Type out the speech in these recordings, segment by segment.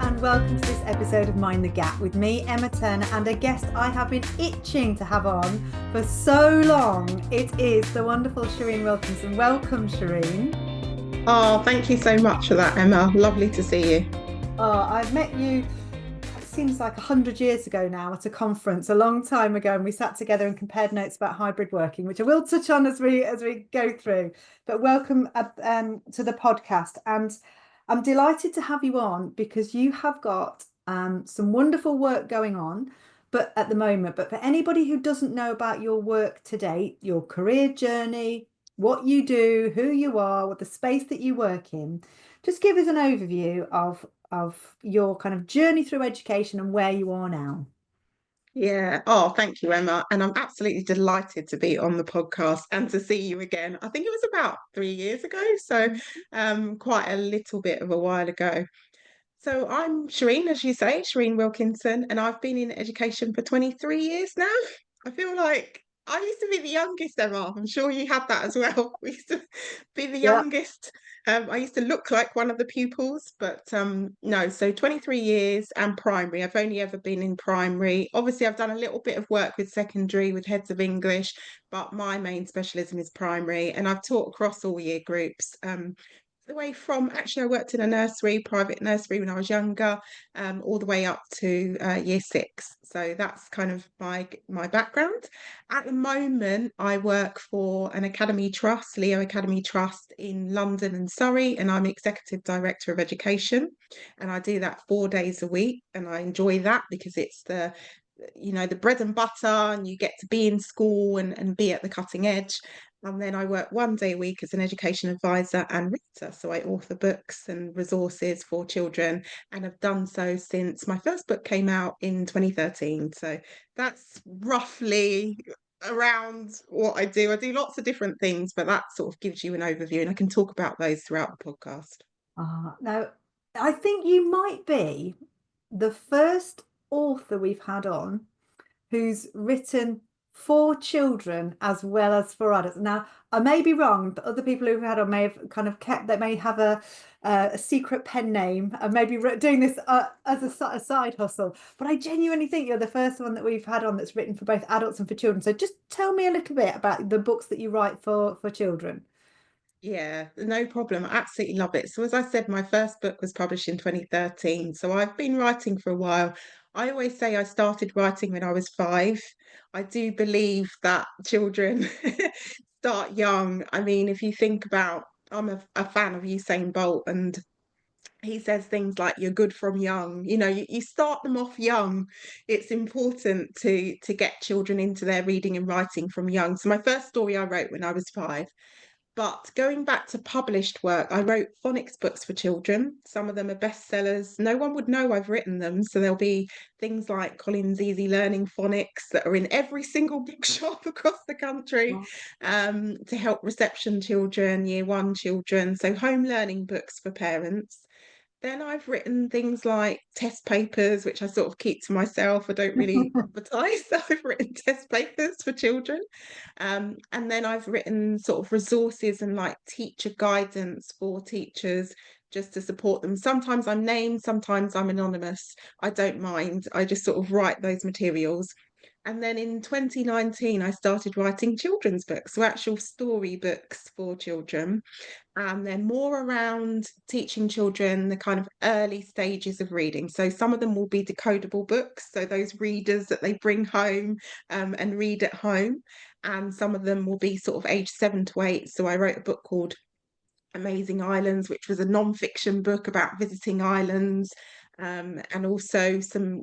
and welcome to this episode of Mind the Gap with me, Emma Turner, and a guest I have been itching to have on for so long. It is the wonderful Shareen Wilkinson. Welcome, Shareen. Oh, thank you so much for that, Emma. Lovely to see you. I've met you, it seems like 100 years ago now at a conference a long time ago, and we sat together and compared notes about hybrid working, which I will touch on as we go through. But welcome to the podcast, and I'm delighted to have you on because you have got some wonderful work going on, but at the moment. But for anybody who doesn't know about your work to date, your career journey, what you do, who you are, what the space that you work in, just give us an overview of your kind of journey through education and where you are now. Yeah. Oh, thank you, Emma. And I'm absolutely delighted to be on the podcast and to see you again. I think it was about 3 years ago, so quite a little bit of a while ago. So I'm Shareen, as you say, Shareen Wilkinson, and I've been in education for 23 years now. I feel like I used to be the youngest, Emma. I'm sure you had that as well. We used to be the Yeah. youngest. I used to look like one of the pupils, but no, so 23 years and primary. I've only ever been in primary. Obviously, I've done a little bit of work with secondary, with heads of English, but my main specialism is primary, and I've taught across all year groups. The way from actually, I worked in a nursery, private nursery when I was younger, all the way up to year six. So that's kind of my background. At the moment, I work for an academy trust, Leo Academy Trust in London and Surrey, and I'm executive director of education. And I do that 4 days a week, and I enjoy that because it's the bread and butter, and you get to be in school and be at the cutting edge. And then I work 1 day a week as an education advisor and writer. So I author books and resources for children, and have done so since my first book came out in 2013. So that's roughly around what I do. I do lots of different things, but that sort of gives you an overview, and I can talk about those throughout the podcast. Now, I think you might be the first author we've had on who's written for children as well as for adults. Now, I may be wrong, but other people who've had on may have kind of kept, they may have a secret pen name and maybe doing this as a side hustle. But I genuinely think you're the first one that we've had on that's written for both adults and for children. So just tell me a little bit about the books that you write for children. Yeah, no problem. I absolutely love it. So, as I said, my first book was published in 2013. So, I've been writing for a while. I always say I started writing when I was 5. I do believe that children start young. I mean, if you think about, I'm a fan of Usain Bolt, and he says things like you're good from young. You start them off young. It's important to get children into their reading and writing from young. So, my first story I wrote when I was 5. But going back to published work, I wrote phonics books for children. Some of them are bestsellers. No one would know I've written them. So there'll be things like Colin's Easy Learning Phonics that are in every single bookshop across the country, to help reception children, year one children. So home learning books for parents. Then I've written things like test papers, which I sort of keep to myself. I don't really advertise. So I've written test papers for children. And then I've written sort of resources and like teacher guidance for teachers just to support them. Sometimes I'm named, sometimes I'm anonymous. I don't mind. I just sort of write those materials. And then in 2019, I started writing children's books, so actual story books for children. And they're more around teaching children the kind of early stages of reading. So some of them will be decodable books, so those readers that they bring home and read at home. And some of them will be sort of age 7 to 8. So I wrote a book called Amazing Islands, which was a non-fiction book about visiting islands, and also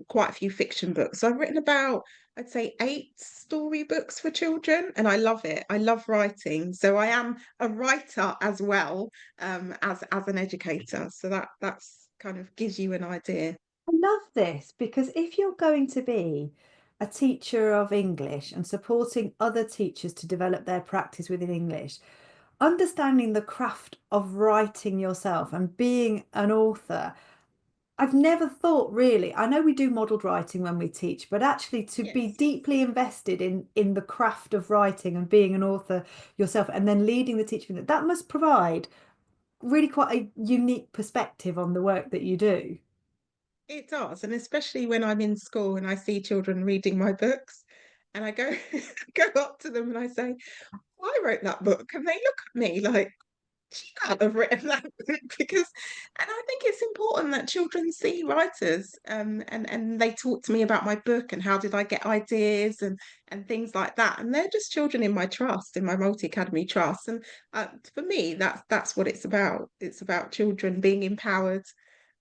quite a few fiction books. So I've written about, I'd say, 8 storybooks for children, and I love it. I love writing, so I am a writer as well, as an educator. So that's kind of gives you an idea. I love this because if you're going to be a teacher of English and supporting other teachers to develop their practice within English, understanding the craft of writing yourself and being an author, I've never thought really. I know we do modeled writing when we teach, but actually to be Yes. deeply invested in the craft of writing and being an author yourself and then leading the teaching, that must provide really quite a unique perspective on the work that you do. It does, and especially when I'm in school and I see children reading my books, and I go go up to them and I say, "I wrote that book," and they look at me like, "She can't have written that book," because, and I think it's important that children see writers, and they talk to me about my book and how did I get ideas and things like that, and they're just children in my trust, in my multi academy trust, and for me, that's what it's about. It's about children being empowered,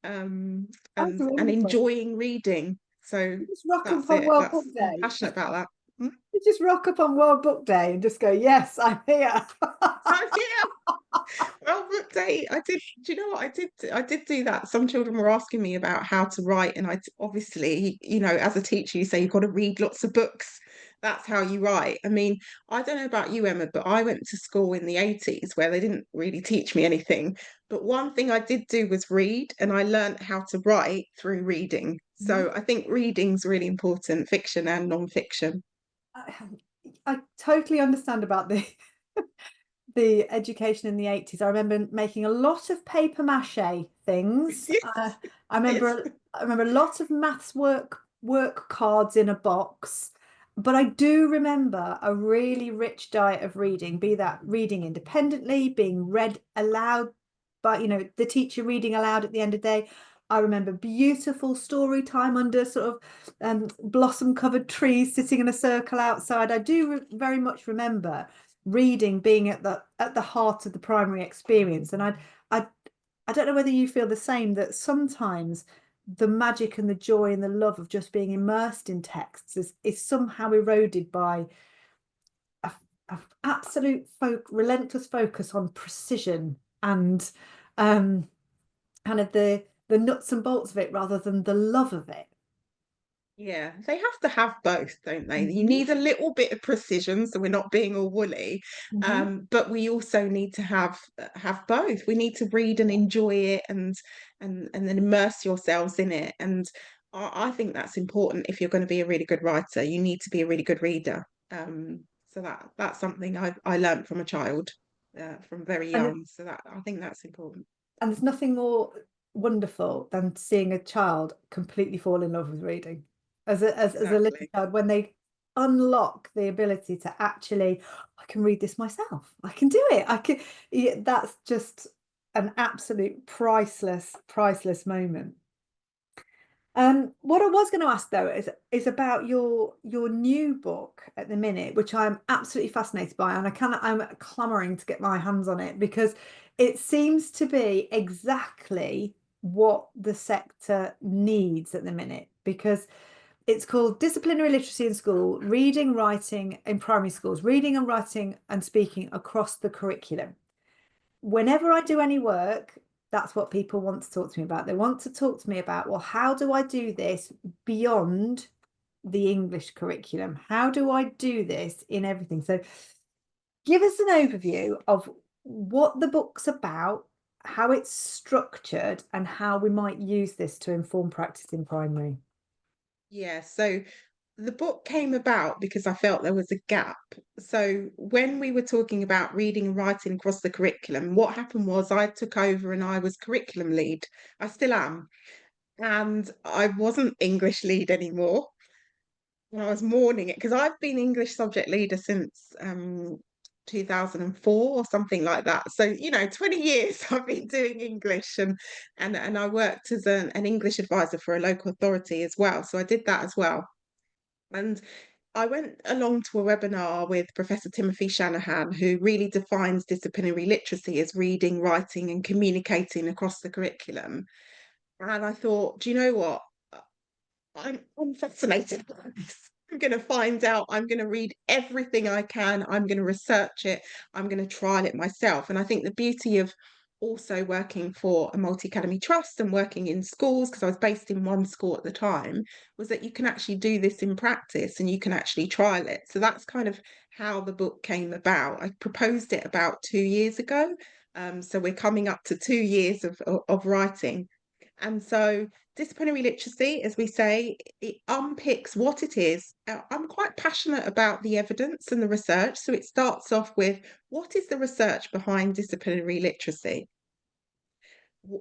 um, That's and wonderful. enjoying reading. So You just rock up that's on it. World That's Book I'm Day. passionate about that. Mm, You just rock up on World Book Day and just go, yes, I'm here. I'm here. Well, book day, I did. Do you know what I did? I did do that. Some children were asking me about how to write, and obviously, as a teacher, you say you've got to read lots of books. That's how you write. I mean, I don't know about you, Emma, but I went to school in the 80s where they didn't really teach me anything. But one thing I did do was read, and I learned how to write through reading. Mhm. So I think reading's really important, fiction and non-fiction. I, I totally understand about the education in the 80s. I remember making a lot of paper mache things. Yes, yes. I remember a lot of maths work cards in a box. But I do remember a really rich diet of reading, be that reading independently, being read aloud, but the teacher reading aloud at the end of the day. I remember beautiful story time under sort of blossom covered trees sitting in a circle outside. I do very much remember reading being at the heart of the primary experience. And I I don't know whether you feel the same, that sometimes the magic and the joy and the love of just being immersed in texts is somehow eroded by a, a absolute relentless focus on precision and um kind of the nuts and bolts of it rather than the love of it. Yeah, they have to have both, don't they? You Mhm, need a little bit of precision, so we're not being all woolly, mhm. but we also need to have both. We need to read and enjoy it, and then immerse yourselves in it. And I think that's important if you're going to be a really good writer. You need to be a really good reader. So that's something I learned from a child, from very And young. So that I think that's important. And there's nothing more wonderful than seeing a child completely fall in love with reading. As a little Exactly. child, when they unlock the ability to actually, I can read this myself. I can do it. I can. Yeah, that's just an absolute priceless moment. What I was going to ask though is about your new book at the minute, which I'm absolutely fascinated by, and I'm clamoring to get my hands on it because it seems to be exactly what the sector needs at the minute. Because it's called Disciplinary Literacy in School, Reading, Writing in Primary Schools, Reading and Writing and Speaking Across the Curriculum. Whenever I do any work, that's what people want to talk to me about. They want to talk to me about, well, how do I do this beyond the English curriculum? How do I do this in everything? So give us an overview of what the book's about, how it's structured, and how we might use this to inform practice in primary. Yeah, so the book came about because I felt there was a gap. So when we were talking about reading and writing across the curriculum, what happened was I took over and I was curriculum lead. I still am. And I wasn't English lead anymore. And I was mourning it because I've been English subject leader since 2004 or something like that. So, 20 years I've been doing English, and I worked as an English advisor for a local authority as well. So I did that as well. And I went along to a webinar with Professor Timothy Shanahan, who really defines disciplinary literacy as reading, writing, and communicating across the curriculum. And I thought, do you know what? I'm fascinated by this. I'm going to find out. I'm going to read everything I can. I'm going to research it. I'm going to trial it myself. And I think the beauty of also working for a multi-academy trust and working in schools, because I was based in one school at the time, was that you can actually do this in practice and you can actually trial it. So that's kind of how the book came about. I proposed it about 2 years ago. So we're coming up to 2 years of writing. And so disciplinary literacy, as we say, it unpicks what it is. I'm quite passionate about the evidence and the research. So it starts off with what is the research behind disciplinary literacy?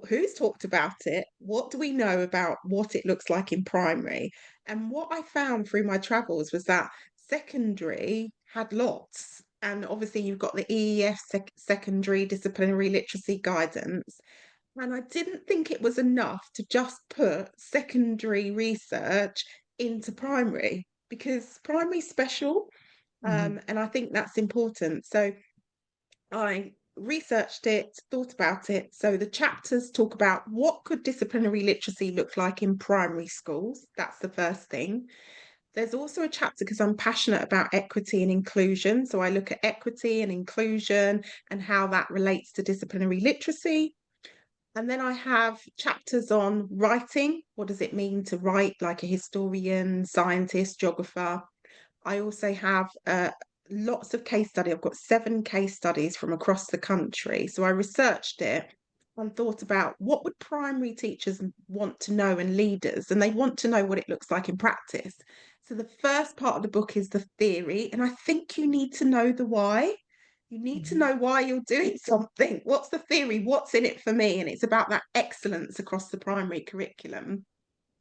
who's talked about it? What do we know about what it looks like in primary? And what I found through my travels was that secondary had lots. And obviously, you've got the EEF secondary disciplinary literacy guidance. And I didn't think it was enough to just put secondary research into primary because primary's special. Mhm. And I think that's important. So I researched it, thought about it. So the chapters talk about what could disciplinary literacy look like in primary schools. That's the first thing. There's also a chapter because I'm passionate about equity and inclusion. So I look at equity and inclusion and how that relates to disciplinary literacy. And then I have chapters on writing. What does it mean to write like a historian, scientist, geographer? I also have lots of case study. I've got 7 case studies from across the country. So I researched it and thought about what would primary teachers want to know and leaders, and they want to know what it looks like in practice. So the first part of the book is the theory, and I think you need to know the why. You need to Mhm. know why you're doing something. What's the theory? What's in it for me? And it's about that excellence across the primary curriculum.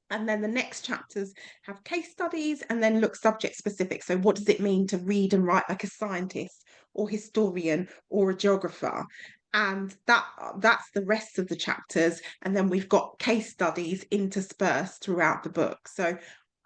And then the next chapters have case studies and then look subject specific. So, what does it mean to read and write like a scientist or historian or a geographer? And that's the rest of the chapters. And then we've got case studies interspersed throughout the book. So,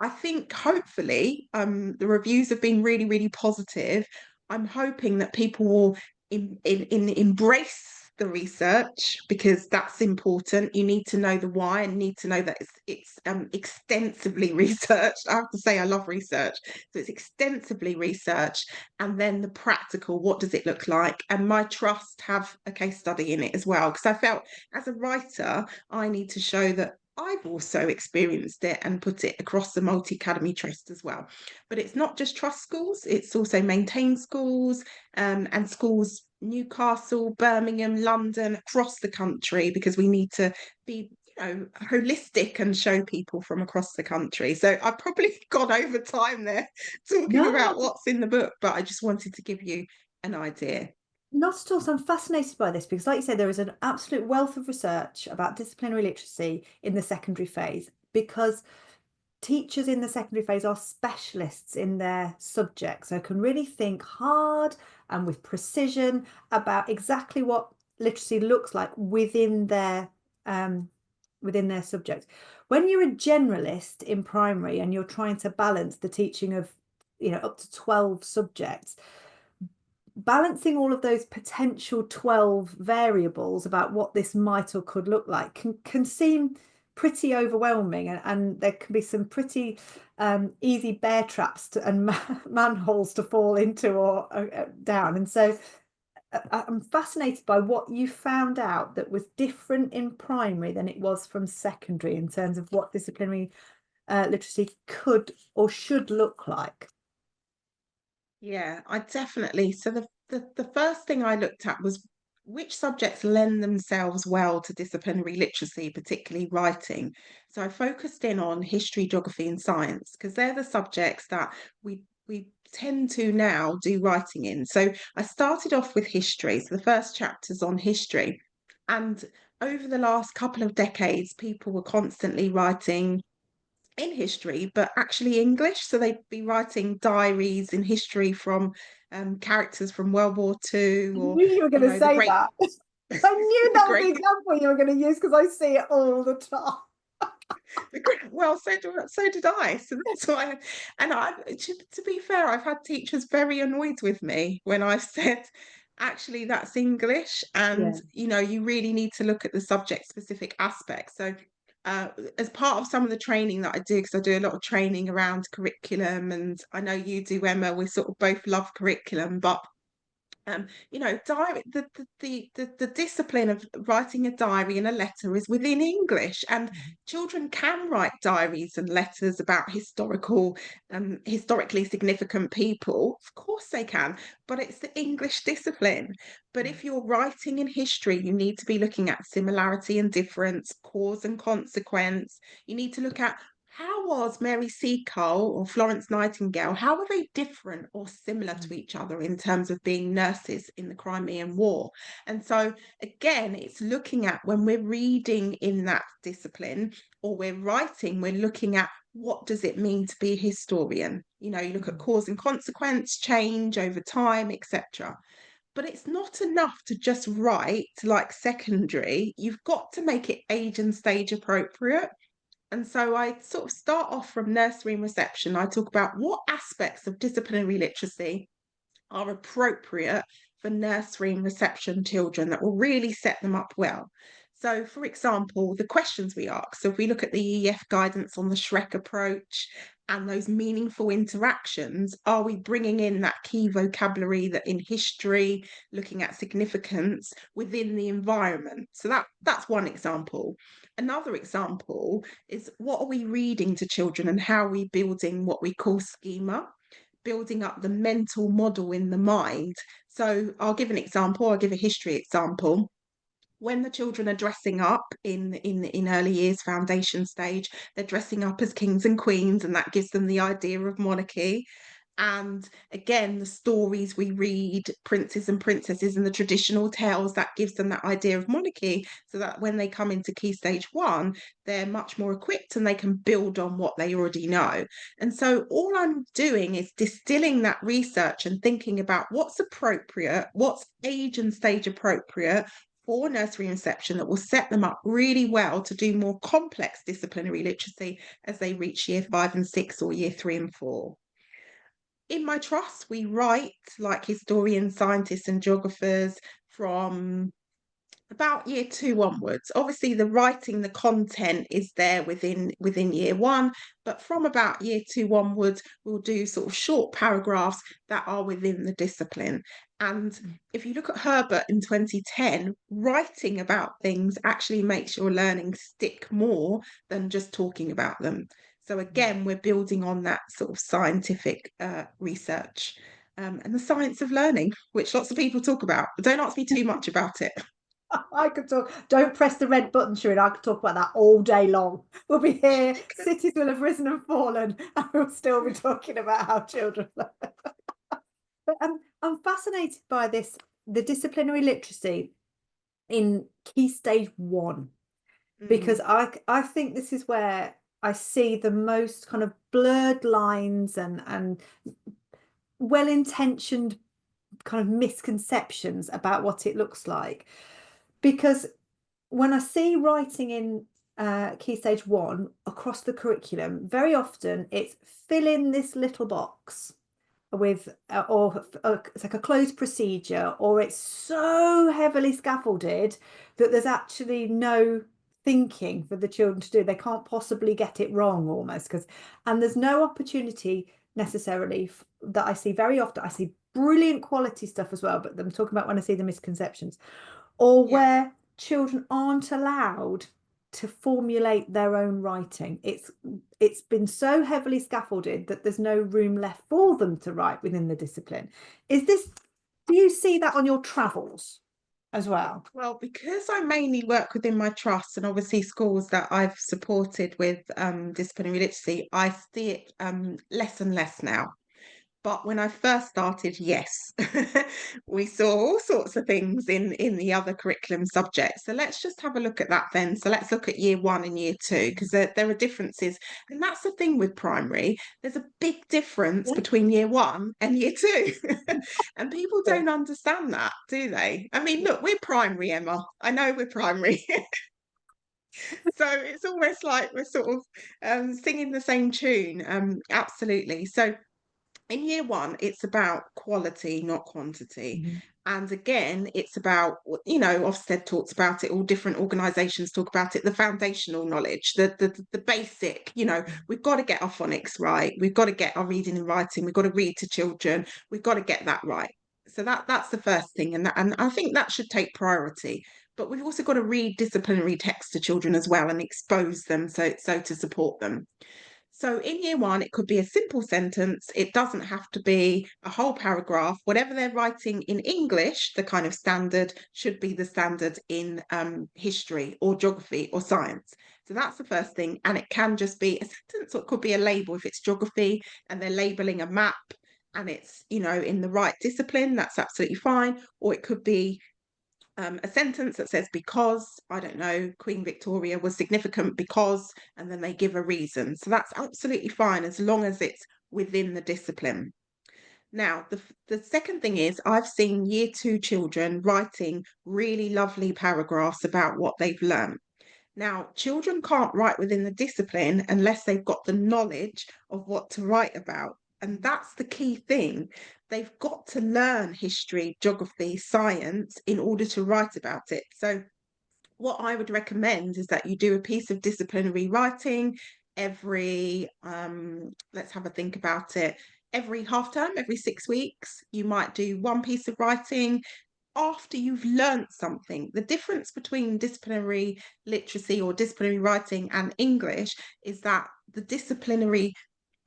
I think hopefully the reviews have been really, really positive. I'm hoping that people will embrace the research because that's important. You need to know the why and need to know that it's extensively researched. I have to say I love research. So it's extensively researched. And then the practical, what does it look like? And my trust have a case study in it as well. Because I felt as a writer, I need to show that I've also experienced it and put it across the multi-academy trust as well. But it's not just trust schools, it's also maintained schools and schools Newcastle, Birmingham, London, across the country, because we need to be, holistic and show people from across the country. So I've probably gone over time there talking No, about not, what's in the book, but I just wanted to give you an idea. not at all. So I'm fascinated by this because, like you said, there is an absolute wealth of research about disciplinary literacy in the secondary phase because teachers in the secondary phase are specialists in their subject, so can really think hard and with precision about exactly what literacy looks like um, within their subject. When you're a generalist in primary and you're trying to balance the teaching of, up to 12 subjects, balancing all of those potential 12 variables about what this might or could look like can seem pretty overwhelming, and there can be some pretty easy bear traps and manholes to fall into or down. And so I'm fascinated by what you found out that was different in primary than it was from secondary in terms of what disciplinary literacy could or should look like. Yeah, I definitely. So the first thing I looked at was which subjects lend themselves well to disciplinary literacy, particularly writing. So I focused in on history, geography, and science because they're the subjects that we tend to now do writing in. So I started off with history. So the first chapter's on history. And over the last couple of decades, people were constantly writing in history, but actually English. So they'd be writing diaries in history from characters from World War II, I or knew you were going to the say great, that. I knew the that was the great, example you were going to use because I see it all the time. the great. Well, so did I. So that's why. And to be fair, I've had teachers very annoyed with me when I've said, actually, that's English, and Yeah. you really need to look at the subject specific aspects. So uh, as part of some of the training that I do, because I do a lot of training around curriculum, and I know you do, Emma, we sort of both love curriculum, but diary the discipline of writing a diary and a letter is within English, and children can write diaries and letters about historically significant people. Of course they can, but it's the English discipline. But if you're writing in history, you need to be looking at similarity and difference, cause and consequence. You need to look at how was Mary Seacole or Florence Nightingale, how were they different or similar to each other in terms of being nurses in the Crimean War? And so, again, it's looking at when we're reading in that discipline or we're writing, we're looking at what does it mean to be a historian? You know, you look at cause and consequence, change over time, etc. But it's not enough to just write like secondary. You've got to make it age and stage appropriate. And so I sort of start off from nursery and reception. I talk about what aspects of disciplinary literacy are appropriate for nursery and reception children that will really set them up well. So, for example, the questions we ask. So, if we look at the EF guidance on the Shrek approach and those meaningful interactions, are we bringing in that key vocabulary that in history, looking at significance within the environment? So that's one example. Another example is what are we reading to children and how are we building what we call schema, building up the mental model in the mind. So I'll give an example, I'll give a history example. When the children are dressing up in early years foundation stage, they're dressing up as kings and queens, and that gives them the idea of monarchy. And again, the stories we read, princes and princesses and the traditional tales, that gives them that idea of monarchy, so that when they come into key stage one, they're much more equipped and they can build on what they already know. And so all I'm doing is distilling that research and thinking about what's appropriate, what's age and stage appropriate for nursery reception that will set them up really well to do more complex disciplinary literacy as they reach year 5 and 6 or year 3 and 4. In my trust, we write like historians, scientists, and geographers from about year 2 onwards. Obviously, the writing, the content is there within year 1, but from about year 2 onwards, we'll do sort of short paragraphs that are within the discipline. And if you look at Herbert in 2010, writing about things actually makes your learning stick more than just talking about them. So again, we're building on that sort of scientific research and the science of learning, which lots of people talk about. But don't ask me too much about it. I could talk. Don't press the red button, Shareen. I could talk about that all day long. We'll be here. Cities will have risen and fallen, and we'll still be talking about how children learn. But I'm fascinated by this, the disciplinary literacy in key stage 1, because I think this is where I see the most kind of blurred lines and well-intentioned kind of misconceptions about what it looks like. Because when I see writing in key stage 1 across the curriculum, very often it's fill in this little box with or it's like a closed procedure, or it's so heavily scaffolded that there's actually no thinking for the children to do. They can't possibly get it wrong almost, and there's no opportunity necessarily that I see very often. I see brilliant quality stuff as well, but I'm talking about when I see the misconceptions, or where children aren't allowed to formulate their own writing. It's been so heavily scaffolded that there's no room left for them to write within the discipline. Do you see that on your travels as well? Well, because I mainly work within my trust and obviously schools that I've supported with disciplinary literacy, I see it less and less now. But when I first started, yes, we saw all sorts of things in the other curriculum subjects. So let's just have a look at that then. So let's look at year 1 and year 2, because there are differences. And that's the thing with primary. There's a big difference between year 1 and year 2. And people don't understand that, do they? I mean, look, we're primary, Emma. I know we're primary. So it's almost like we're sort of singing the same tune. Absolutely. So in year 1, it's about quality, not quantity. And again, it's about, you know, Ofsted talks about it, all different organisations talk about it, the foundational knowledge, the basic, you know, we've got to get our phonics right, we've got to get our reading and writing, we've got to read to children, we've got to get that right. So that's the first thing, and I think that should take priority. But we've also got to read disciplinary text to children as well and expose them so to support them. So in year 1, it could be a simple sentence. It doesn't have to be a whole paragraph. Whatever they're writing in English, the kind of standard should be the standard in history or geography or science. So that's the first thing. And it can just be a sentence, or it could be a label. If it's geography and they're labeling a map and it's, in the right discipline, that's absolutely fine. Or it could be a sentence that says, because, I don't know, Queen Victoria was significant because, and then they give a reason. So that's absolutely fine as long as it's within the discipline. Now, the second thing is, I've seen year two children writing really lovely paragraphs about what they've learned. Now, children can't write within the discipline unless they've got the knowledge of what to write about. And that's the key thing. They've got to learn history, geography, science in order to write about it. So, what I would recommend is that you do a piece of disciplinary writing every, let's have a think about it, every half term, every 6 weeks. You might do one piece of writing after you've learnt something. The difference between disciplinary literacy or disciplinary writing and English is that the disciplinary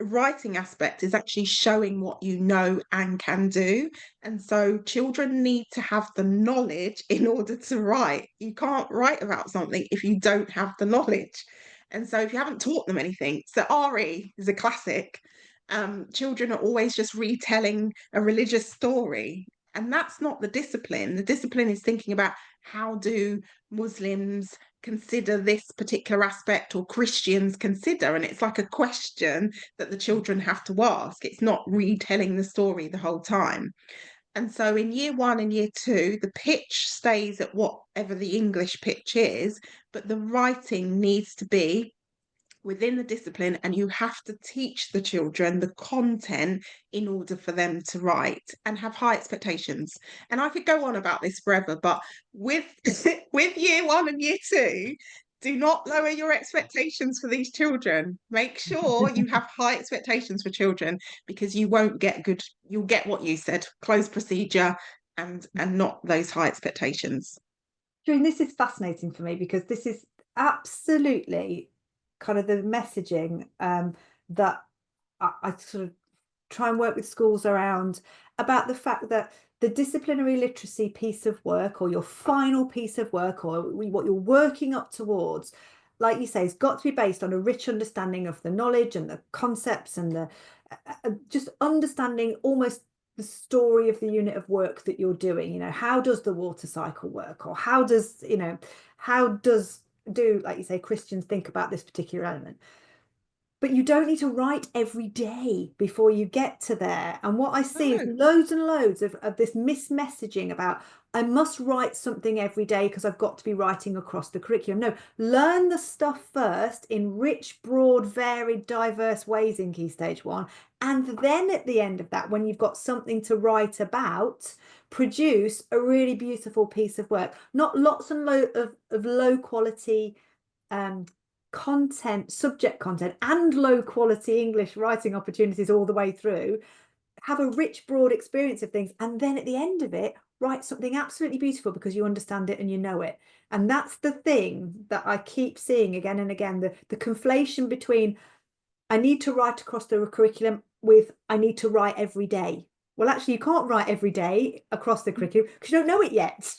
writing aspect is actually showing what you know and can do. And so children need to have the knowledge in order to write. You can't write about something if you don't have the knowledge. And so if you haven't taught them anything, so RE is a classic. Children are always just retelling a religious story. And that's not the discipline. The discipline is thinking about, how do Muslims consider this particular aspect, or Christians consider? And it's like a question that the children have to ask. It's not retelling the story the whole time. And so in year one and year two, the pitch stays at whatever the English pitch is, but the writing needs to be within the discipline, and you have to teach the children the content in order for them to write, and have high expectations. And I could go on about this forever, but with with year one and year two, do not lower your expectations for these children. Make sure you have high expectations for children, because you won't get good, you'll get what you said, closed procedure, and not those high expectations. Shareen, this is fascinating for me because this is absolutely kind of the messaging that I sort of try and work with schools around, about the fact that the disciplinary literacy piece of work, or your final piece of work, or what you're working up towards, like you say, has got to be based on a rich understanding of the knowledge and the concepts, and the just understanding almost the story of the unit of work that you're doing. How does the water cycle work, or how does like you say, Christians think about this particular element? But you don't need to write every day before you get to there. And what I see is No. loads and loads of this mismessaging about, I must write something every day because I've got to be writing across the curriculum. No, learn the stuff first in rich, broad, varied, diverse ways in Key Stage 1. And then at the end of that, when you've got something to write about, produce a really beautiful piece of work. Not lots and loads of low quality content, subject content, and low quality English writing opportunities all the way through. Have a rich, broad experience of things, and then at the end of it, write something absolutely beautiful because you understand it and you know it. And that's the thing that I keep seeing again and again, the conflation between, I need to write across the curriculum, with, I need to write every day. Well, actually, you can't write every day across the curriculum because you don't know it yet.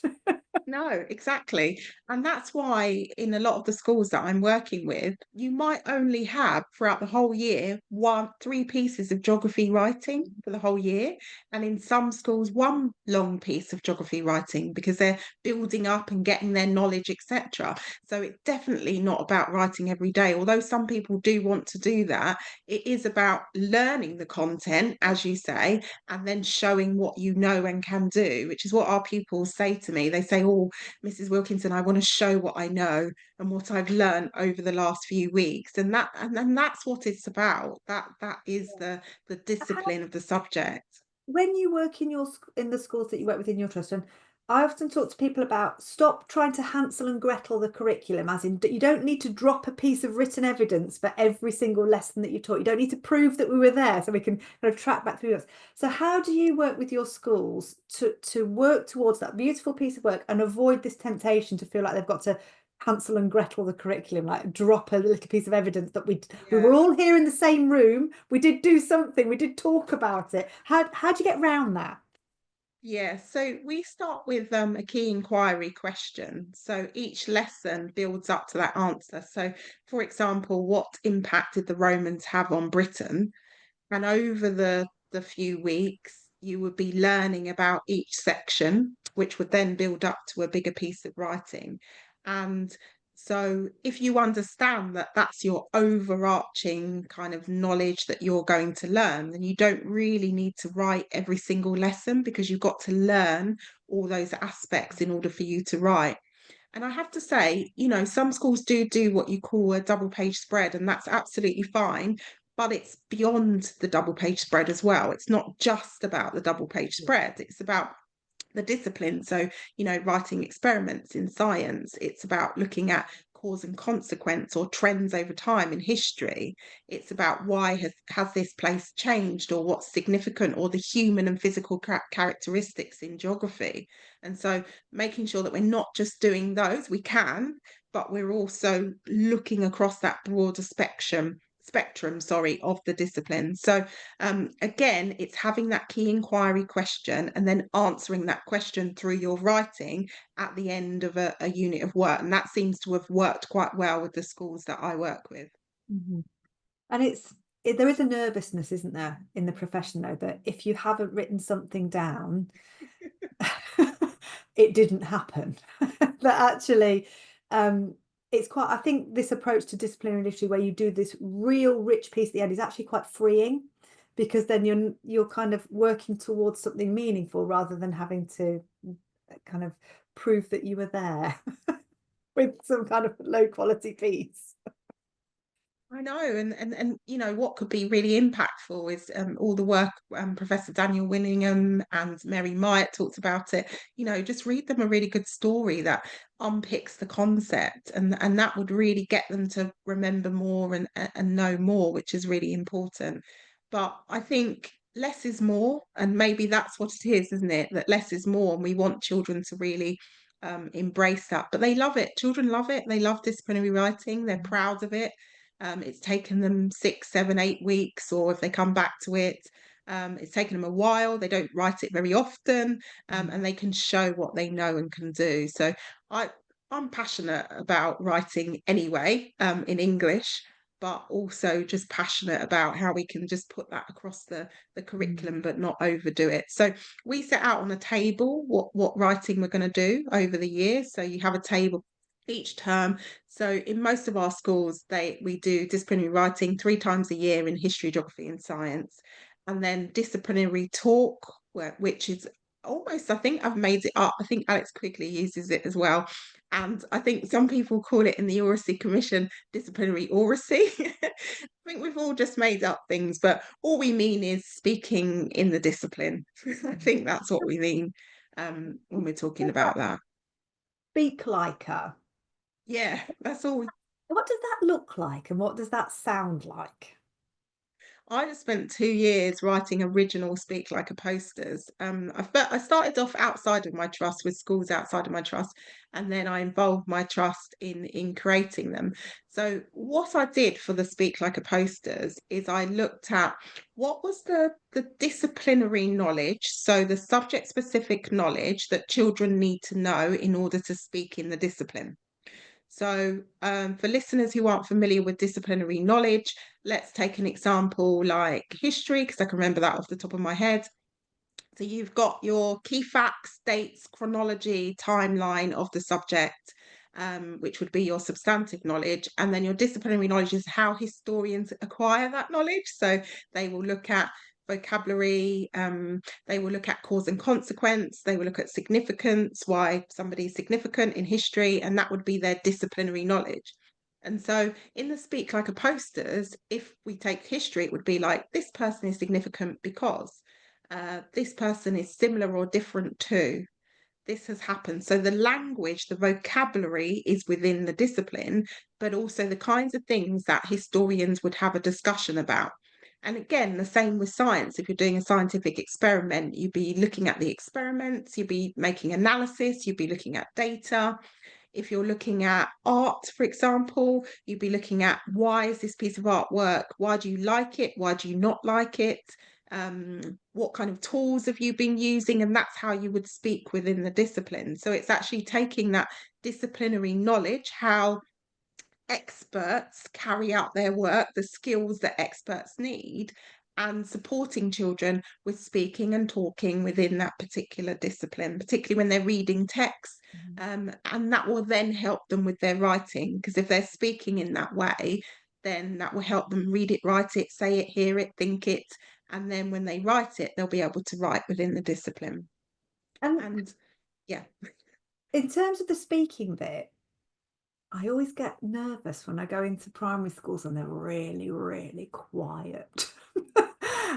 No, exactly. And that's why in a lot of the schools that I'm working with, you might only have throughout the whole year three pieces of geography writing for the whole year. And in some schools, one long piece of geography writing, because they're building up and getting their knowledge, etc. So it's definitely not about writing every day. Although some people do want to do that, it is about learning the content, as you say, and then showing what you know and can do, which is what our pupils say to me. They say, oh, Mrs. Wilkinson, I want to show what I know and what I've learned over the last few weeks. And that's what it's about. That is the discipline of the subject. When you work in the schools that you work with in your trust, and I often talk to people about, stop trying to Hansel and Gretel the curriculum, as in you don't need to drop a piece of written evidence for every single lesson that you taught. You don't need to prove that we were there, so we can kind of track back through this. So how do you work with your schools to work towards that beautiful piece of work and avoid this temptation to feel like they've got to Hansel and Gretel the curriculum, like drop a little piece of evidence that we were all here in the same room, we did do something, we did talk about it? How do you get around that? Yeah, so we start with a key inquiry question. So each lesson builds up to that answer. So, for example, what impact did the Romans have on Britain? And over the few weeks, you would be learning about each section, which would then build up to a bigger piece of writing. And so, if you understand that that's your overarching kind of knowledge that you're going to learn, then you don't really need to write every single lesson because you've got to learn all those aspects in order for you to write. And I have to say, some schools do what you call a double page spread, and that's absolutely fine. But it's beyond the double page spread as well. It's not just about the double page spread, it's about the discipline. So, writing experiments in science, it's about looking at cause and consequence or trends over time in history. It's about why has this place changed, or what's significant, or the human and physical characteristics in geography. And so making sure that we're not just doing those, we can, but we're also looking across that broader spectrum, sorry, of the discipline. So again, it's having that key inquiry question and then answering that question through your writing at the end of a unit of work. And that seems to have worked quite well with the schools that I work with. Mhm. And there is a nervousness, isn't there, in the profession though, that if you haven't written something down, it didn't happen. That actually, it's quite, I think this approach to disciplinary literacy where you do this real rich piece at the end is actually quite freeing, because then you're kind of working towards something meaningful rather than having to kind of prove that you were there with some kind of low quality piece. I know, and what could be really impactful is all the work Professor Daniel Winningham and Mary Myatt talked about it. Just read them a really good story that unpicks the concept, and that would really get them to remember more and know more, which is really important. But I think less is more, and maybe that's what it is, isn't it? That less is more, and we want children to really embrace that. But they love it. Children love it. They love disciplinary writing. They're proud of it. It's taken them 6, 7, 8 weeks, or if they come back to it, it's taken them a while. They don't write it very often, and they can show what they know and can do. So I'm passionate about writing anyway, in English, but also just passionate about how we can just put that across the curriculum, but not overdo it. So we set out on a table what writing we're going to do over the year. So you have a table each term. So in most of our schools, we do disciplinary writing 3 times a year in history, geography, and science, and then disciplinary talk, which is almost, I think I've made it up. I think Alex Quigley uses it as well. And I think some people call it in the Oracy Commission disciplinary oracy. I think we've all just made up things, but all we mean is speaking in the discipline. I think that's what we mean when we're talking about that. Speak like her. Yeah, that's all. What does that look like and what does that sound like? I just spent 2 years writing original Speak Like a posters. I started off outside of my trust with schools outside of my trust, and then I involved my trust in creating them. So what I did for the Speak Like a posters is I looked at what was the disciplinary knowledge, so the subject specific knowledge that children need to know in order to speak in the discipline. So, for listeners who aren't familiar with disciplinary knowledge, let's take an example like history, because I can remember that off the top of my head. So, you've got your key facts, dates, chronology, timeline of the subject, which would be your substantive knowledge. And then your disciplinary knowledge is how historians acquire that knowledge. So, they will look at vocabulary, they will look at cause and consequence, they will look at significance, why somebody is significant in history, and that would be their disciplinary knowledge. And so in the Speak Like a posters, if we take history, it would be like this person is significant because this person is similar or different to, this has happened. So the language, the vocabulary is within the discipline, but also the kinds of things that historians would have a discussion about. And again, the same with science. If you're doing a scientific experiment, you'd be looking at the experiments, you'd be making analysis, you'd be looking at data. If you're looking at art, for example, you'd be looking at why is this piece of artwork? Why do you like it? Why do you not like it? what kind of tools have you been using, and that's how you would speak within the discipline. So it's actually taking that disciplinary knowledge, how experts carry out their work, the skills that experts need, and supporting children with speaking and talking within that particular discipline, particularly when they're reading text. And that will then help them with their writing, because if they're speaking in that way, then that will help them read it, write it, say it, hear it, think it. And then when they write it, they'll be able to write within the discipline. And And yeah. in terms of the speaking bit, I always get nervous when I go into primary schools and they're really, really quiet.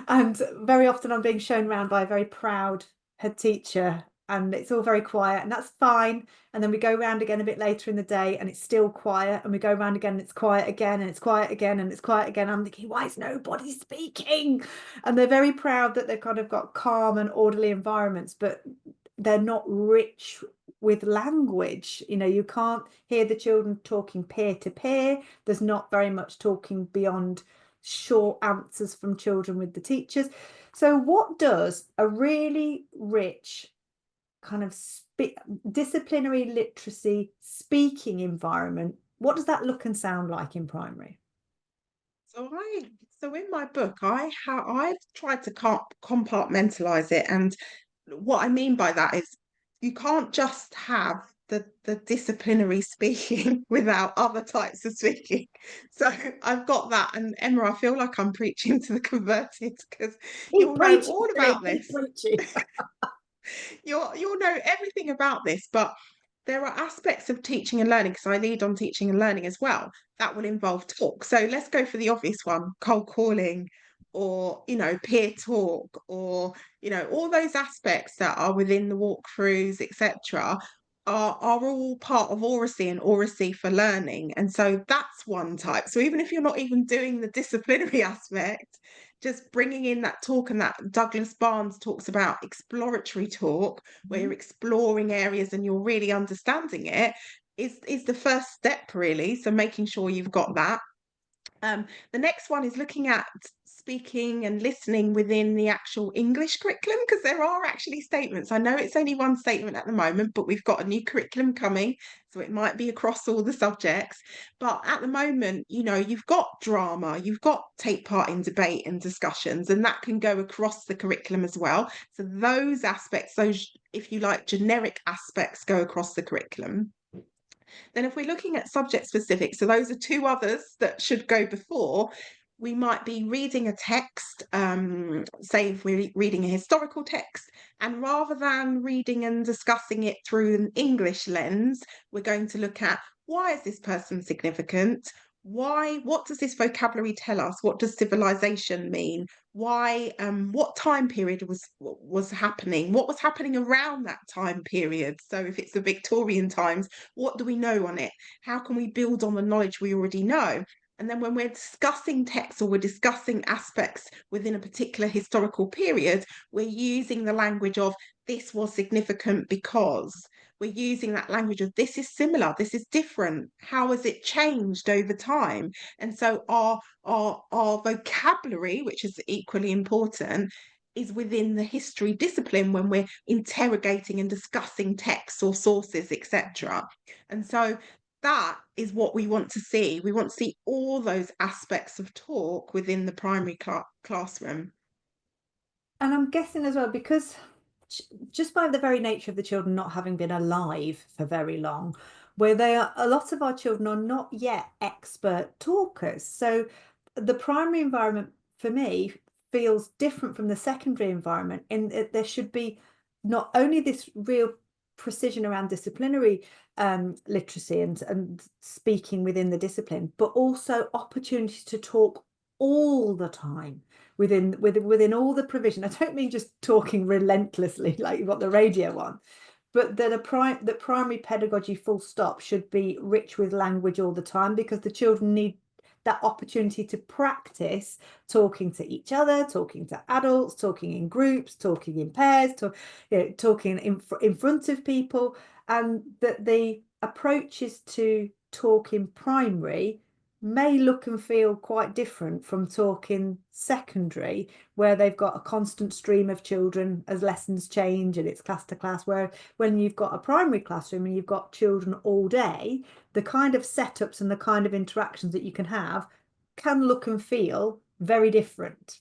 And very often I'm being shown around by a very proud head teacher and it's all very quiet and that's fine. And then we go around again a bit later in the day and it's still quiet and we go around again and it's quiet again and it's quiet again and it's quiet again. I'm thinking, why is nobody speaking? And they're very proud that they've kind of got calm and orderly environments, but they're not rich with language. You know, you can't hear the children talking peer to peer. There's not very much talking beyond short answers from children with the teachers. So what does a really rich kind of disciplinary literacy speaking environment, what does that look and sound like in primary? So in my book, I've tried to compartmentalize it, and what I mean by that is you can't just have the disciplinary speaking without other types of speaking. So I've got that, and Emma, I feel like I'm preaching to the converted because Keep you'll know preaching, all Shareen, about keep this. preaching. You'll know everything about this, but there are aspects of teaching and learning, because I lead on teaching and learning as well, that will involve talk. So let's go for the obvious one, cold calling, or peer talk, or all those aspects that are within the walkthroughs, etc., are all part of oracy and oracy for learning. And so that's one type. So even if you're not even doing the disciplinary aspect, just bringing in that talk, and that Douglas Barnes talks about exploratory talk, where you're exploring areas and you're really understanding it, is the first step, really. So making sure you've got that. The next one is looking at speaking and listening within the actual English curriculum, because there are actually statements. I know it's only one statement at the moment, but we've got a new curriculum coming, so it might be across all the subjects. But at the moment, you've got drama, you've got take part in debate and discussions, and that can go across the curriculum as well. So those aspects, those, if you like, generic aspects, go across the curriculum. Then if we're looking at subject specific, so those are two others that should go before. We might be reading a text, say if we're reading a historical text, and rather than reading and discussing it through an English lens, we're going to look at, why is this person significant? What does this vocabulary tell us? What does civilization mean? Why, what time period was happening? What was happening around that time period? So if it's the Victorian times, what do we know on it? How can we build on the knowledge we already know? And then when we're discussing text, or we're discussing aspects within a particular historical period, we're using the language of, this was significant because. We're using that language of, this is similar, this is different. How has it changed over time? And so our vocabulary, which is equally important, is within the history discipline when we're interrogating and discussing texts or sources, etc. And so that is what we want to see. We want to see all those aspects of talk within the primary classroom. And I'm guessing as well, because just by the very nature of the children not having been alive for very long, where they are, a lot of our children are not yet expert talkers. So the primary environment for me feels different from the secondary environment, in that there should be not only this real precision around disciplinary literacy and speaking within the discipline, but also opportunities to talk all the time within all the provision. I don't mean just talking relentlessly like you've got the radio on, but that that primary pedagogy full stop should be rich with language all the time, because the children need that opportunity to practice talking to each other, talking to adults, talking in groups, talking in pairs, talking in front of people, and that the approaches to talk in primary may look and feel quite different from talking secondary, where they've got a constant stream of children as lessons change and it's class to class. Where when you've got a primary classroom and you've got children all day, the kind of setups and the kind of interactions that you can have can look and feel very different.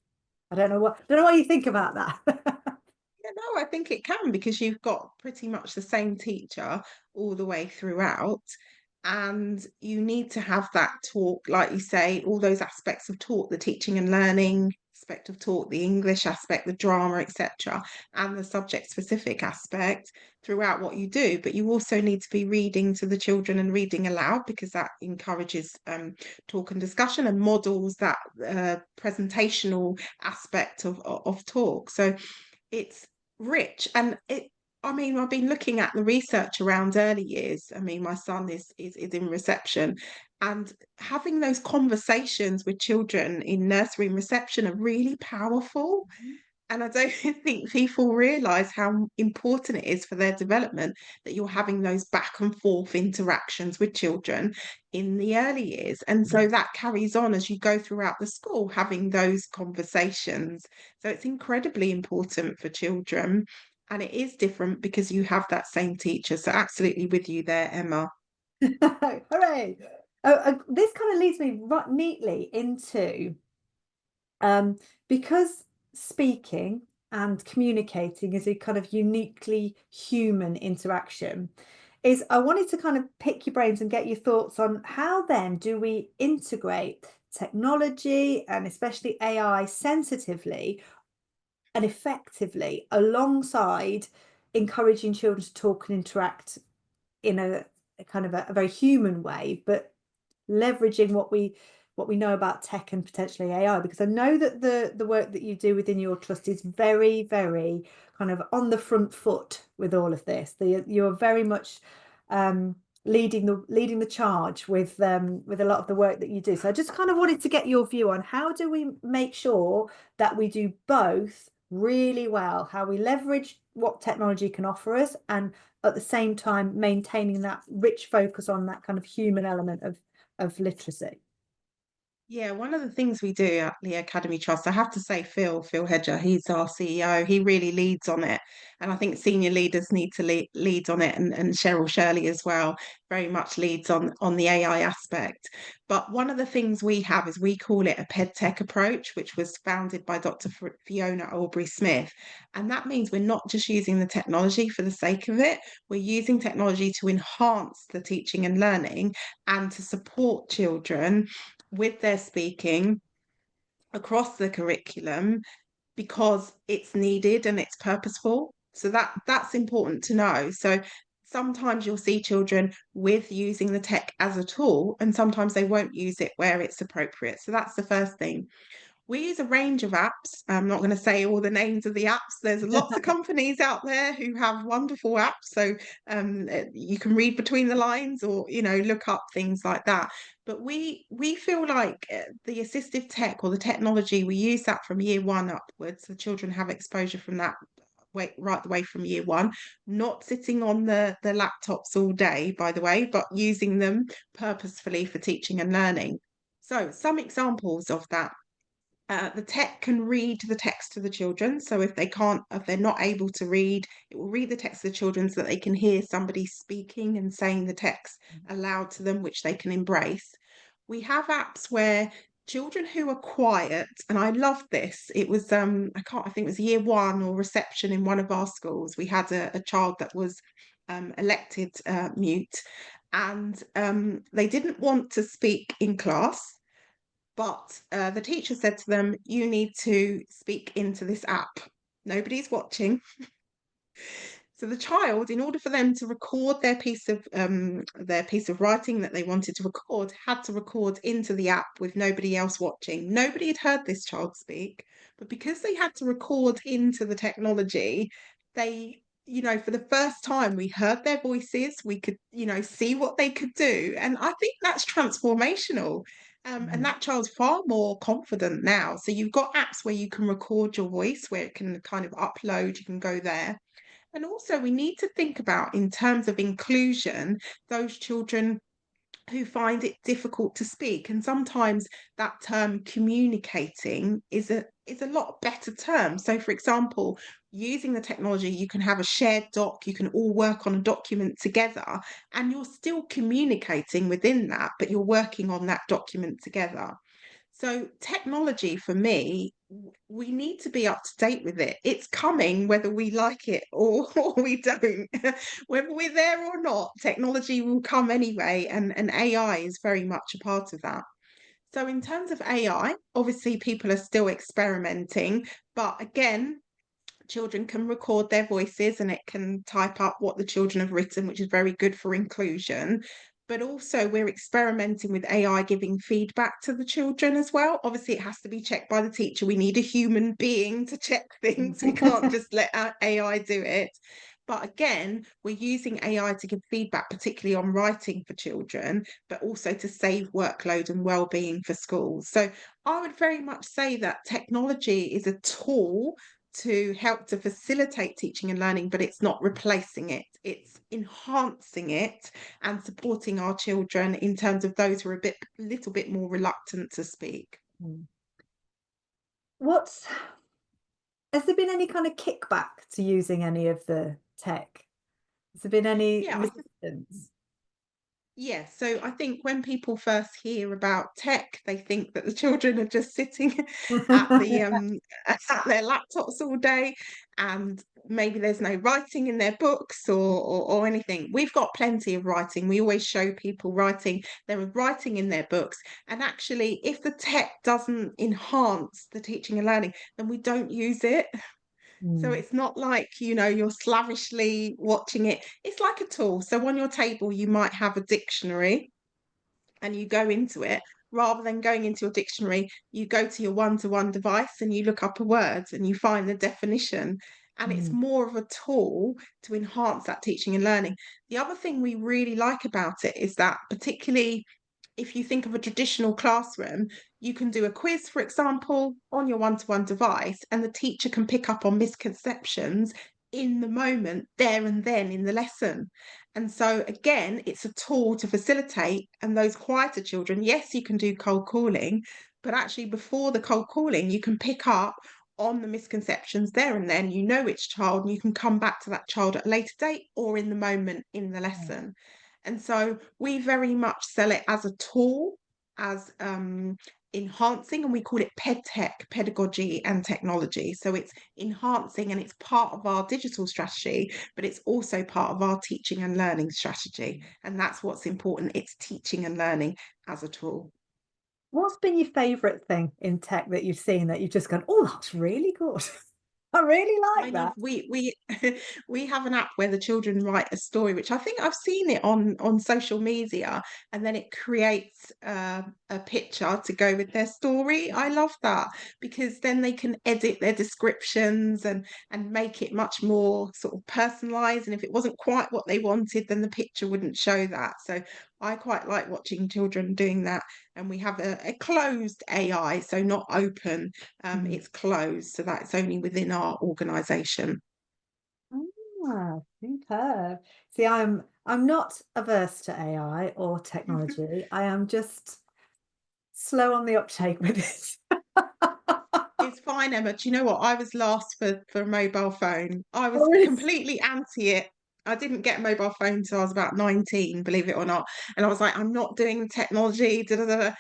I don't know what you think about that. Yeah, no, I think it can because you've got pretty much the same teacher all the way throughout. And you need to have that talk, like you say, all those aspects of talk, the teaching and learning aspect of talk, the English aspect, the drama, etc., and the subject specific aspect throughout what you do. But you also need to be reading to the children and reading aloud because that encourages talk and discussion and models that presentational aspect of talk. So it's rich and I mean, I've been looking at the research around early years. I mean, my son is in reception, and having those conversations with children in nursery and reception are really powerful. And I don't think people realize how important it is for their development that you're having those back and forth interactions with children in the early years. And so that carries on as you go throughout the school, having those conversations. So it's incredibly important for children. And it is different because you have that same teacher. So absolutely with you there, Emma. Hooray! This kind of leads me right neatly into because speaking and communicating is a kind of uniquely human interaction, is I wanted to kind of pick your brains and get your thoughts on how then do we integrate technology and especially AI sensitively and effectively alongside encouraging children to talk and interact in a kind of a very human way, but leveraging what we know about tech and potentially AI, because I know that the work that you do within your trust is very, very kind of on the front foot with all of this. You're very much leading the charge with a lot of the work that you do. So I just kind of wanted to get your view on how do we make sure that we do both really well, how we leverage what technology can offer us, and at the same time maintaining that rich focus on that kind of human element of literacy. Yeah, one of the things we do at the Academy Trust, I have to say, Phil Hedger, he's our CEO. He really leads on it, and I think senior leaders need to lead on it, and Cheryl Shirley as well, very much leads on the AI aspect. But one of the things we have is we call it a PedTech approach, which was founded by Dr. Fiona Aubrey-Smith, and that means we're not just using the technology for the sake of it. We're using technology to enhance the teaching and learning and to support children with their speaking across the curriculum because it's needed and it's purposeful. So that's important to know. So sometimes you'll see children with using the tech as a tool, and sometimes they won't use it where it's appropriate. So that's the first thing. We use a range of apps. I'm not going to say all the names of the apps. There's lots of companies out there who have wonderful apps. So you can read between the lines or, look up things like that. But we feel like the assistive tech or the technology, we use that from year one upwards. The children have exposure from that right the way from year one, not sitting on the laptops all day, by the way, but using them purposefully for teaching and learning. So some examples of that. The tech can read the text to the children. So if they're not able to read, it will read the text to the children so that they can hear somebody speaking and saying the text aloud to them, which they can embrace. We have apps where children who are quiet, and I love this. It was I think it was year one or reception in one of our schools. We had a child that was elected mute, and they didn't want to speak in class. But the teacher said to them, you need to speak into this app. Nobody's watching. So the child, in order for them to record their piece of writing that they wanted to record, had to record into the app with nobody else watching. Nobody had heard this child speak, but because they had to record into the technology, they, for the first time, we heard their voices. We could, see what they could do, and I think that's transformational. And that child's far more confident now. So you've got apps where you can record your voice, where it can kind of upload. You can go there. And also, we need to think about, in terms of inclusion, those children who find it difficult to speak. And sometimes that term communicating is a lot better term. So for example, using the technology, you can have a shared doc, you can all work on a document together, and you're still communicating within that, but you're working on that document together. So technology for me, we need to be up to date with it. It's coming whether we like it or we don't. Whether we're there or not, technology will come anyway, and AI is very much a part of that. So in terms of AI, obviously people are still experimenting, but again, children can record their voices and it can type up what the children have written, which is very good for inclusion. But also, we're experimenting with AI giving feedback to the children as well. Obviously, it has to be checked by the teacher. We need a human being to check things. We can't just let our AI do it. But again, we're using AI to give feedback, particularly on writing for children, but also to save workload and well-being for schools. So I would very much say that technology is a tool to help to facilitate teaching and learning, but it's not replacing it. It's enhancing it and supporting our children in terms of those who are a little bit more reluctant to speak. What's Has there been any kind of kickback to using any of the tech? Has there been any Yeah, resistance? yeah, so I think when people first hear about tech, they think that the children are just sitting at the at their laptops all day, and maybe there's no writing in their books or anything. We've got plenty of writing. We always show people writing. There is writing in their books, and actually, if the tech doesn't enhance the teaching and learning, then we don't use it. So Mm, it's not like, you're slavishly watching it. It's like a tool. So on your table, you might have a dictionary and you go into it. Rather than going into your dictionary, you go to your one-to-one device and you look up a word and you find the definition. And it's mm, more of a tool to enhance that teaching and learning. The other thing we really like about it is that, particularly if you think of a traditional classroom, you can do a quiz, for example, on your one-to-one device, and the teacher can pick up on misconceptions in the moment, there and then in the lesson. And so, again, it's a tool to facilitate. And those quieter children, yes, you can do cold calling, but actually, before the cold calling, you can pick up on the misconceptions there and then. You know which child, and you can come back to that child at a later date or in the moment in the mm. lesson. And so we very much sell it as a tool, as enhancing, and we call it PedTech, pedagogy and technology. So it's enhancing and it's part of our digital strategy, but it's also part of our teaching and learning strategy. And that's what's important. It's teaching and learning as a tool. What's been your favorite thing in tech that you've seen that you've just gone, oh, that's really good. I really I like love that. we we have an app where the children write a story, which I think I've seen it on social media, and then it creates a picture to go with their story. I love that because then they can edit their descriptions and make it much more sort of personalized. And if it wasn't quite what they wanted, then the picture wouldn't show that. So I quite like watching children doing that. And we have a closed AI, so not open, Mm. it's closed, so that's only within our organisation. Ah, superb. See, I'm not averse to AI or technology. I am just slow on the uptake with it. It's fine, Emma. Do you know what? I was last for a mobile phone. I Oh, was really? completely anti it. I didn't get a mobile phone until I was about 19, believe it or not. And I was like, I'm not doing the technology, da, da, da, da.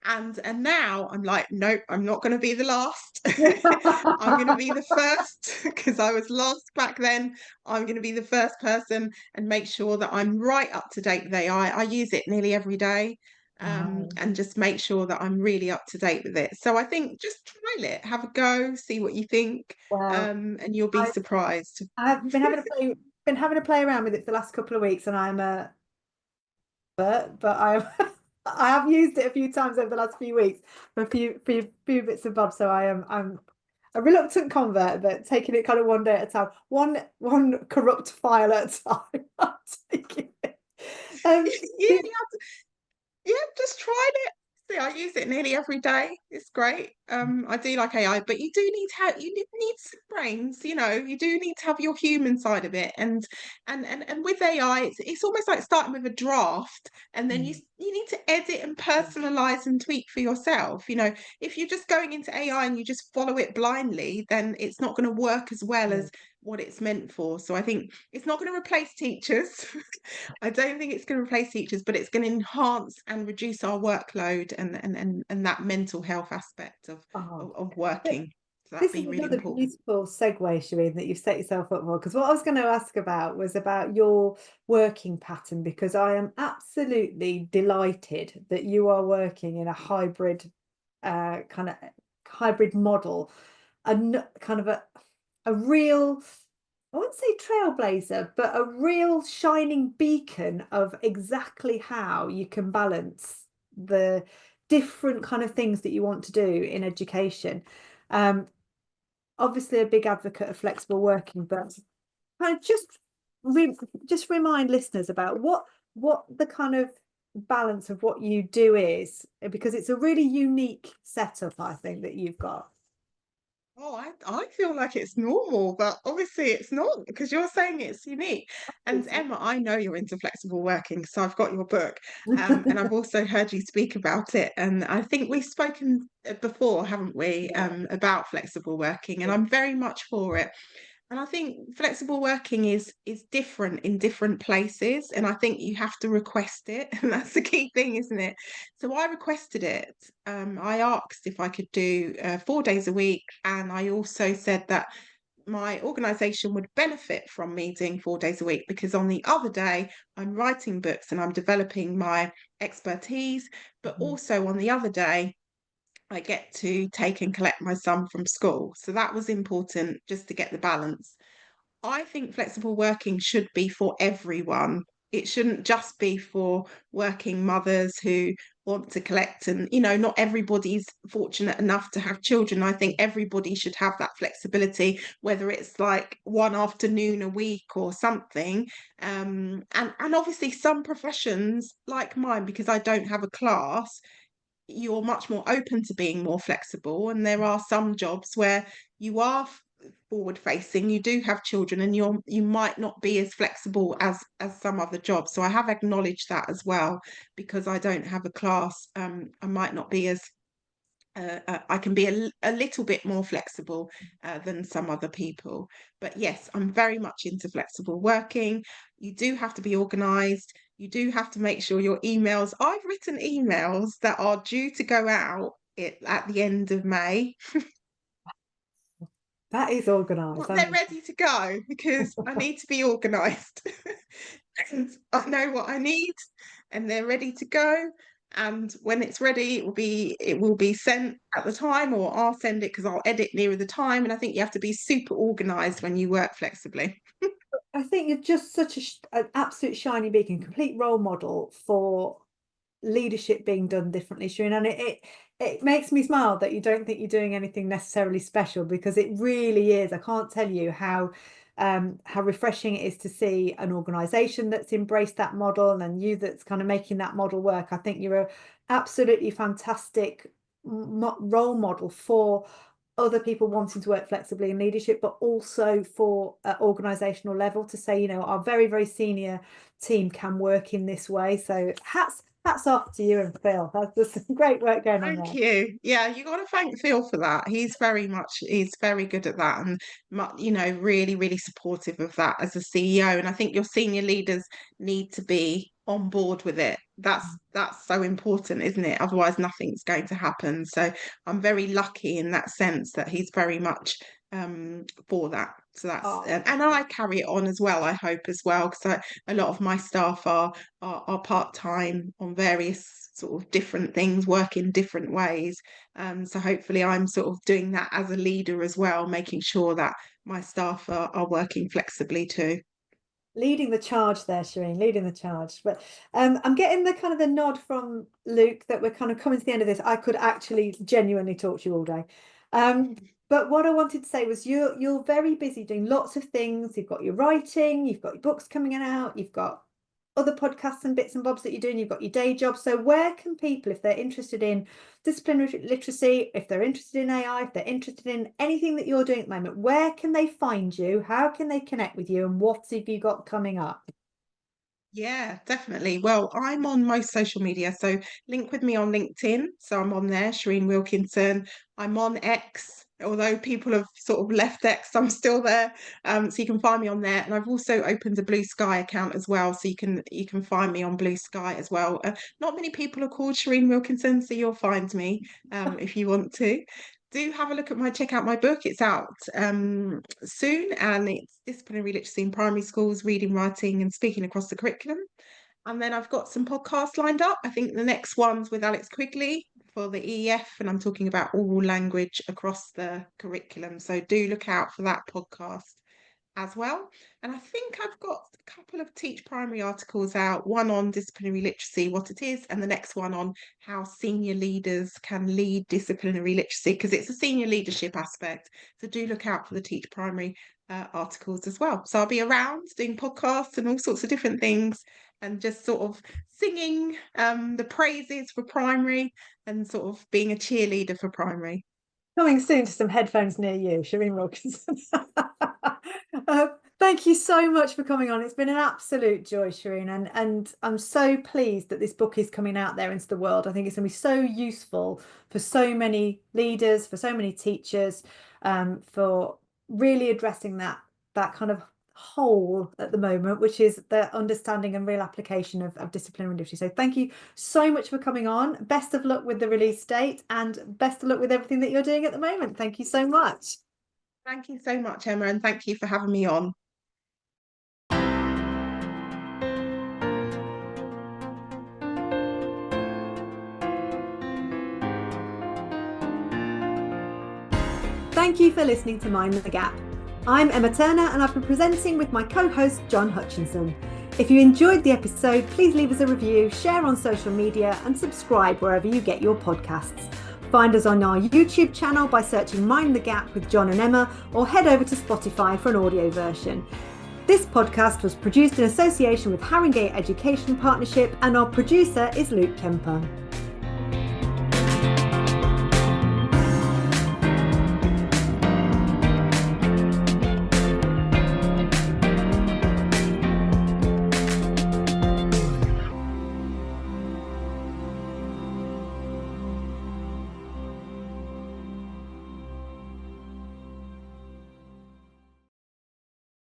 And now I'm like, nope, I'm not going to be the last. I'm going to be the first because I was last back then. I'm going to be the first person and make sure that I'm right up to date with AI. I use it nearly every day, Wow. and just make sure that I'm really up to date with it. So I think just trial it, have a go, see what you think, Well, and you'll be I surprised. I've been having a play around with it for the last couple of weeks, and I'm but I I have used it a few times over the last few weeks for a few bits and bobs. So I'm a reluctant convert, but taking it kind of one day at a time, one corrupt file at a time. I'm taking it. Yeah, Um, you have to, yeah, just try it. See, I use it nearly every day. It's great. I do like AI, but you do need to have, need some brains, you do need to have your human side of it. And with AI, it's almost like starting with a draft, and then Mm. you need to edit and personalize and tweak for yourself. If you're just going into AI and you just follow it blindly, then it's not going to work as well Yeah. as what it's meant for. So I think it's not going to replace teachers. I don't think it's going to replace teachers, but it's going to enhance and reduce our workload and that mental health aspect of Oh, working. So that'd this is be really another important. beautiful segue, Shareen, that you've set yourself up for. Because what I was going to ask about was about your working pattern, because I am absolutely delighted that you are working in a hybrid kind of hybrid model, and kind of a real, I wouldn't say trailblazer, but a real shining beacon of exactly how you can balance the different kind of things that you want to do in education. Um, Obviously a big advocate of flexible working, but kind of just remind listeners about what the kind of balance of what you do is, because it's a really unique setup, I think, that you've got. Oh, I feel like it's normal, but obviously it's not because you're saying it's unique. And Emma, I know you're into flexible working, so I've got your book, and I've also heard you speak about it. And I think we've spoken before, haven't we, Yeah. about flexible working, and I'm very much for it. And I think flexible working is different in different places, and I think you have to request it, and that's the key thing, isn't it? So I requested it. I asked if I could do 4 days a week, and I also said that my organisation would benefit from me doing 4 days a week because on the other day I'm writing books and I'm developing my expertise, but Mhm. also on the other day I get to take and collect my son from school. So that was important just to get the balance. I think flexible working should be for everyone. It shouldn't just be for working mothers who want to collect, and not everybody's fortunate enough to have children. I think everybody should have that flexibility, whether it's like one afternoon a week or something. And obviously some professions like mine, because I don't have a class, you're much more open to being more flexible, and there are some jobs where you are forward facing, you do have children, and you might not be as flexible as some other jobs. So I have acknowledged that as well. Because I don't have a class, I might not be as I can be a little bit more flexible than some other people. But yes, I'm very much into flexible working. You do have to be organized. You do have to make sure your emails, I've written emails that are due to go out at the end of May, That is organised. but they're ready to go because I need to be organized. And I know what I need, and they're ready to go. And when it's ready, it will be sent at the time, or I'll send it because I'll edit nearer the time. And I think you have to be super organized when you work flexibly. I think you're just such an absolute shiny beacon, complete role model for leadership being done differently, Shareen. And it makes me smile that you don't think you're doing anything necessarily special, because it really is. I can't tell you how refreshing it is to see an organization that's embraced that model, and then you that's kind of making that model work. I think you're a absolutely fantastic role model for other people wanting to work flexibly in leadership, but also for organizational level, to say, our very, very senior team can work in this way. So hats off to you and Phil. There's some great work going on Thank there. you. Yeah, you got to thank Phil for that. He's very good at that, and really, really supportive of that as a CEO. And I think your senior leaders need to be on board with it. That's so important, isn't it? Otherwise, nothing's going to happen. So I'm very lucky in that sense that he's very much for that. So that's Oh, and I carry it on as well. I hope as well, because a lot of my staff are part-time on various sort of different things, work in different ways. So hopefully I'm sort of doing that as a leader as well, making sure that my staff are working flexibly too. leading the charge there, Shareen, leading the charge. But I'm getting the kind of the nod from Luke that we're kind of coming to the end of this. I could actually genuinely talk to you all day. But what I wanted to say was you're very busy doing lots of things. You've got your writing, you've got your books coming out, you've got other podcasts and bits and bobs that you're doing. You've got your day job. So where can people, if they're interested in disciplinary literacy, if they're interested in AI, if they're interested in anything that you're doing at the moment, where can they find you? How can they connect with you? And what have you got coming up? Yeah, definitely. Well, I'm on most social media, so link with me on LinkedIn. So I'm on there, Shareen Wilkinson. I'm on X, although people have sort of left X, I'm still there. So you can find me on there, and I've also opened a Blue Sky account as well, so you can find me on Blue Sky as well. Not many people are called Shareen Wilkinson, so you'll find me if you want to. Do have a look at check out my book. It's out soon, and it's Disciplinary Literacy in Primary Schools, Reading, Writing and Speaking Across the Curriculum. And then I've got some podcasts lined up. I think the next one's with Alex Quigley for the EF, and I'm talking about oral language across the curriculum. So do look out for that podcast as well. And I think I've got a couple of Teach Primary articles out, one on disciplinary literacy, what it is, and the next one on how senior leaders can lead disciplinary literacy, because it's a senior leadership aspect. So do look out for the Teach Primary articles as well. So I'll be around doing podcasts and all sorts of different things, and just sort of singing the praises for primary and sort of being a cheerleader for primary. Coming soon to some headphones near you, Shareen Wilkinson. Thank you so much for coming on. It's been an absolute joy, Shareen, and I'm so pleased that this book is coming out there into the world. I think it's going to be so useful for so many leaders, for so many teachers, for really addressing that kind of hole at the moment, which is the understanding and real application of disciplinary literacy. So thank you so much for coming on. Best of luck with the release date, and best of luck with everything that you're doing at the moment. Thank you so much. Thank you so much, Emma, and thank you for having me on. Thank you for listening to Mind the Gap. I'm Emma Turner, and I've been presenting with my co-host John Hutchinson. If you enjoyed the episode, please leave us a review, share on social media and subscribe wherever you get your podcasts. Find us on our YouTube channel by searching Mind the Gap with John and Emma, or head over to Spotify for an audio version. This podcast was produced in association with Haringey Education Partnership, and our producer is Luke Kemper.